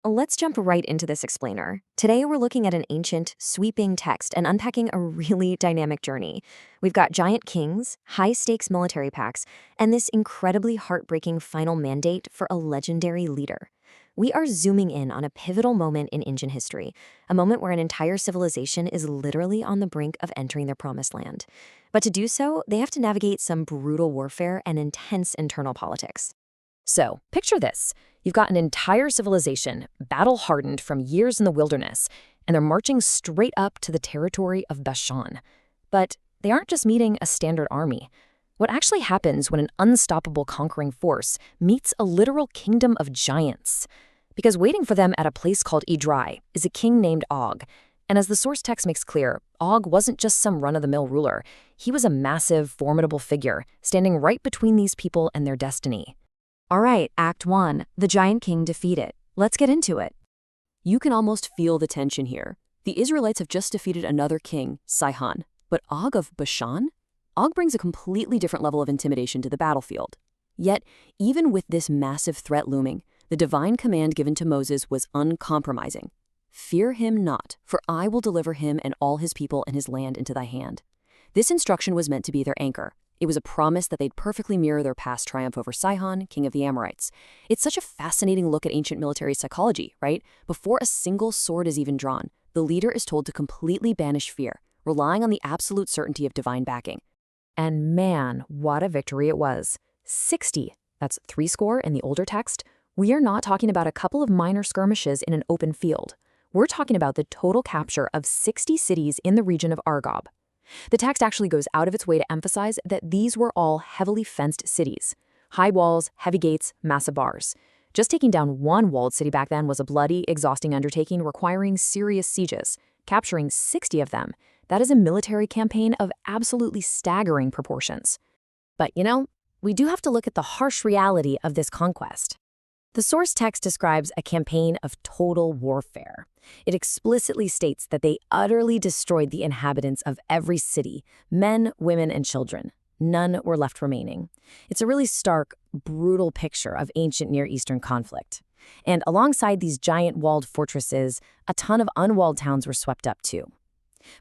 Let's jump right into this explainer. Today, we're looking at an ancient, sweeping text and unpacking a really dynamic journey. We've got giant kings, high stakes military pacts, and this incredibly heartbreaking final mandate for a legendary leader. We are zooming in on a pivotal moment in ancient history, a moment where an entire civilization is literally on the brink of entering their promised land. But to do so, they have to navigate some brutal warfare and intense internal politics. So, picture this. You've got an entire civilization, battle-hardened from years in the wilderness, and they're marching straight up to the territory of Bashan. But they aren't just meeting a standard army. What actually happens when an unstoppable conquering force meets a literal kingdom of giants? Because waiting for them at a place called Idrai is a king named Og. And as the source text makes clear, Og wasn't just some run-of-the-mill ruler. He was a massive, formidable figure, standing right between these people and their destiny. All right, Act 1, the giant king defeated. Let's get into it. You can almost feel the tension here. The Israelites have just defeated another king, Sihon. But Og of Bashan? Og brings a completely different level of intimidation to the battlefield. Yet, even with this massive threat looming, the divine command given to Moses was uncompromising. Fear him not, for I will deliver him and all his people and his land into thy hand. This instruction was meant to be their anchor. It was a promise that they'd perfectly mirror their past triumph over Sihon, king of the Amorites. It's such a fascinating look at ancient military psychology, right? Before a single sword is even drawn, the leader is told to completely banish fear, relying on the absolute certainty of divine backing. And man, what a victory it was. 60, that's 60 in the older text. We are not talking about a couple of minor skirmishes in an open field. We're talking about the total capture of 60 cities in the region of Argob. The text actually goes out of its way to emphasize that these were all heavily fenced cities. High walls, heavy gates, massive bars. Just taking down one walled city back then was a bloody, exhausting undertaking requiring serious sieges. Capturing 60 of them, that is a military campaign of absolutely staggering proportions. But we do have to look at the harsh reality of this conquest. The source text describes a campaign of total warfare. It explicitly states that they utterly destroyed the inhabitants of every city, men, women, and children. None were left remaining. It's a really stark, brutal picture of ancient Near Eastern conflict. And alongside these giant walled fortresses, a ton of unwalled towns were swept up too.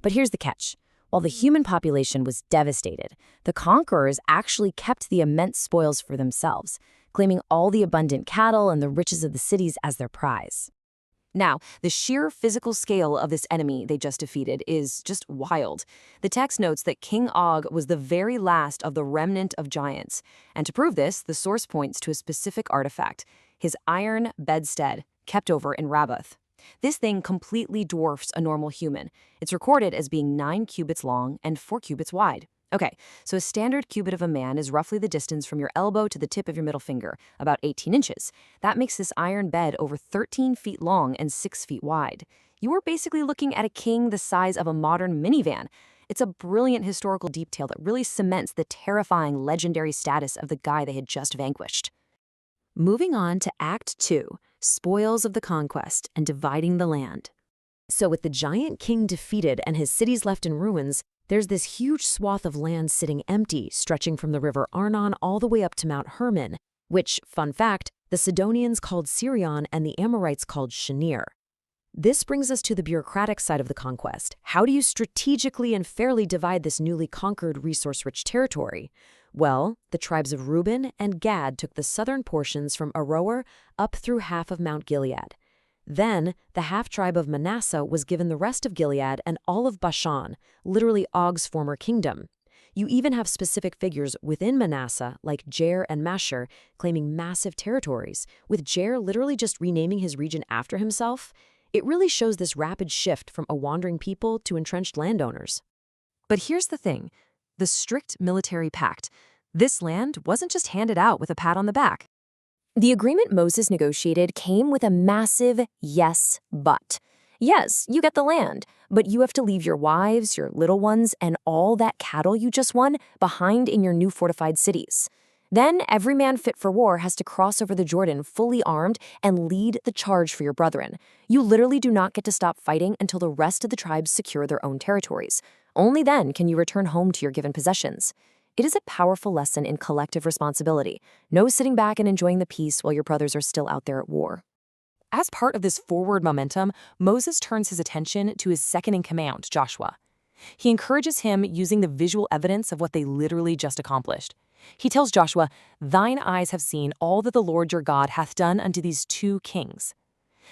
But here's the catch. While the human population was devastated, the conquerors actually kept the immense spoils for themselves, claiming all the abundant cattle and the riches of the cities as their prize. Now, the sheer physical scale of this enemy they just defeated is just wild. The text notes that King Og was the very last of the remnant of giants. And to prove this, the source points to a specific artifact, his iron bedstead, kept over in Rabbath. This thing completely dwarfs a normal human. It's recorded as being 9 cubits long and 4 cubits wide. Okay, so a standard cubit of a man is roughly the distance from your elbow to the tip of your middle finger, about 18 inches. That makes this iron bed over 13 feet long and 6 feet wide. You are basically looking at a king the size of a modern minivan. It's a brilliant historical detail that really cements the terrifying legendary status of the guy they had just vanquished. Moving on to Act 2, spoils of the conquest and dividing the land. So with the giant king defeated and his cities left in ruins, there's this huge swath of land sitting empty, stretching from the river Arnon all the way up to Mount Hermon, which, fun fact, the Sidonians called Sirion and the Amorites called Shinir. This brings us to the bureaucratic side of the conquest. How do you strategically and fairly divide this newly conquered resource-rich territory? Well, the tribes of Reuben and Gad took the southern portions from Aroer up through half of Mount Gilead. Then, the half-tribe of Manasseh was given the rest of Gilead and all of Bashan, literally Og's former kingdom. You even have specific figures within Manasseh, like Jair and Masher, claiming massive territories, with Jair literally just renaming his region after himself. It really shows this rapid shift from a wandering people to entrenched landowners. But here's the thing. The strict military pact. This land wasn't just handed out with a pat on the back. The agreement Moses negotiated came with a massive yes, but. Yes, you get the land, but you have to leave your wives, your little ones, and all that cattle you just won behind in your new fortified cities. Then every man fit for war has to cross over the Jordan fully armed and lead the charge for your brethren. You literally do not get to stop fighting until the rest of the tribes secure their own territories. Only then can you return home to your given possessions. It is a powerful lesson in collective responsibility. No sitting back and enjoying the peace while your brothers are still out there at war. As part of this forward momentum, Moses turns his attention to his second-in-command, Joshua. He encourages him using the visual evidence of what they literally just accomplished. He tells Joshua, "Thine eyes have seen all that the Lord your God hath done unto these two kings."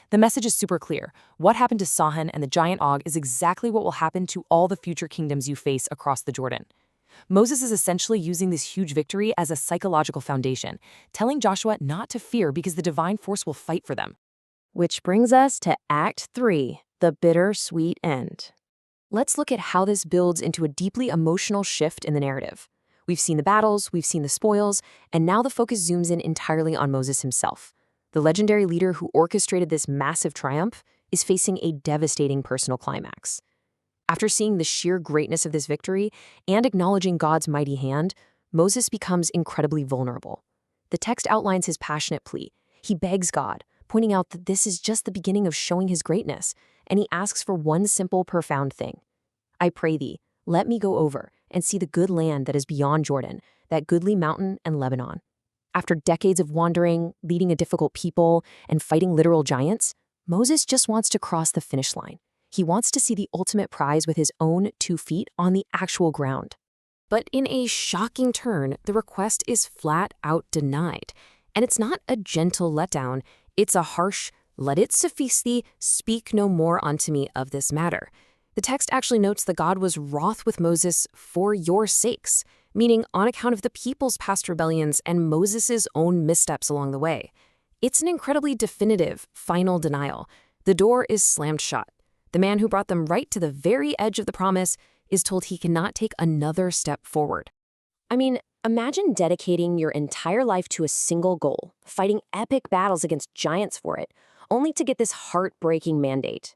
The message is super clear. What happened to Sihon and the giant Og is exactly what will happen to all the future kingdoms you face across the Jordan. Moses is essentially using this huge victory as a psychological foundation, telling Joshua not to fear because the divine force will fight for them. Which brings us to Act 3, the bittersweet end. Let's look at how this builds into a deeply emotional shift in the narrative. We've seen the battles, we've seen the spoils, and now the focus zooms in entirely on Moses himself. The legendary leader who orchestrated this massive triumph is facing a devastating personal climax. After seeing the sheer greatness of this victory and acknowledging God's mighty hand, Moses becomes incredibly vulnerable. The text outlines his passionate plea. He begs God, pointing out that this is just the beginning of showing his greatness, and he asks for one simple, profound thing. "I pray thee, let me go over and see the good land that is beyond Jordan, that goodly mountain and Lebanon." After decades of wandering, leading a difficult people, and fighting literal giants, Moses just wants to cross the finish line. He wants to see the ultimate prize with his own 2 feet on the actual ground. But in a shocking turn, the request is flat out denied. And it's not a gentle letdown, it's a harsh, "Let it suffice thee, speak no more unto me of this matter." The text actually notes that God was wroth with Moses for your sakes, meaning on account of the people's past rebellions and Moses' own missteps along the way. It's an incredibly definitive, final denial. The door is slammed shut. The man who brought them right to the very edge of the promise is told he cannot take another step forward. I mean, imagine dedicating your entire life to a single goal, fighting epic battles against giants for it, only to get this heartbreaking mandate.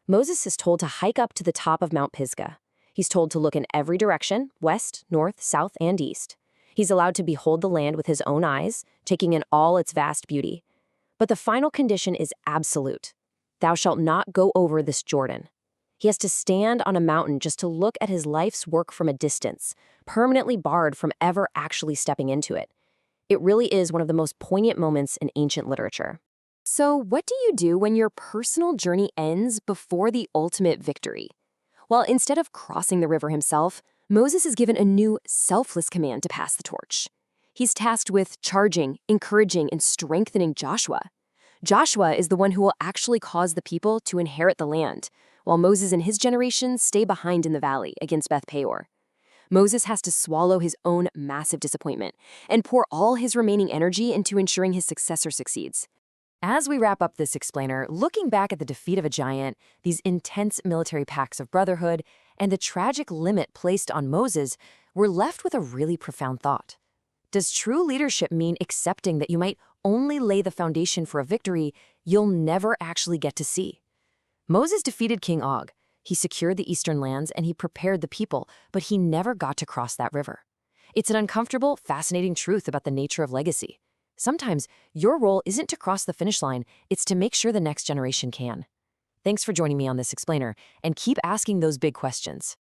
Moses is told to hike up to the top of Mount Pisgah. He's told to look in every direction, west, north, south, and east. He's allowed to behold the land with his own eyes, taking in all its vast beauty. But the final condition is absolute. Thou shalt not go over this Jordan. He has to stand on a mountain just to look at his life's work from a distance, permanently barred from ever actually stepping into it. It really is one of the most poignant moments in ancient literature. So what do you do when your personal journey ends before the ultimate victory? Well, instead of crossing the river himself, Moses is given a new, selfless command to pass the torch. He's tasked with charging, encouraging, and strengthening Joshua. Joshua is the one who will actually cause the people to inherit the land, while Moses and his generation stay behind in the valley against Beth Peor. Moses has to swallow his own massive disappointment and pour all his remaining energy into ensuring his successor succeeds. As we wrap up this explainer, looking back at the defeat of a giant, these intense military pacts of brotherhood, and the tragic limit placed on Moses, we're left with a really profound thought. Does true leadership mean accepting that you might only lay the foundation for a victory you'll never actually get to see? Moses defeated King Og. He secured the eastern lands and he prepared the people, but he never got to cross that river. It's an uncomfortable, fascinating truth about the nature of legacy. Sometimes your role isn't to cross the finish line, it's to make sure the next generation can. Thanks for joining me on this explainer, and keep asking those big questions.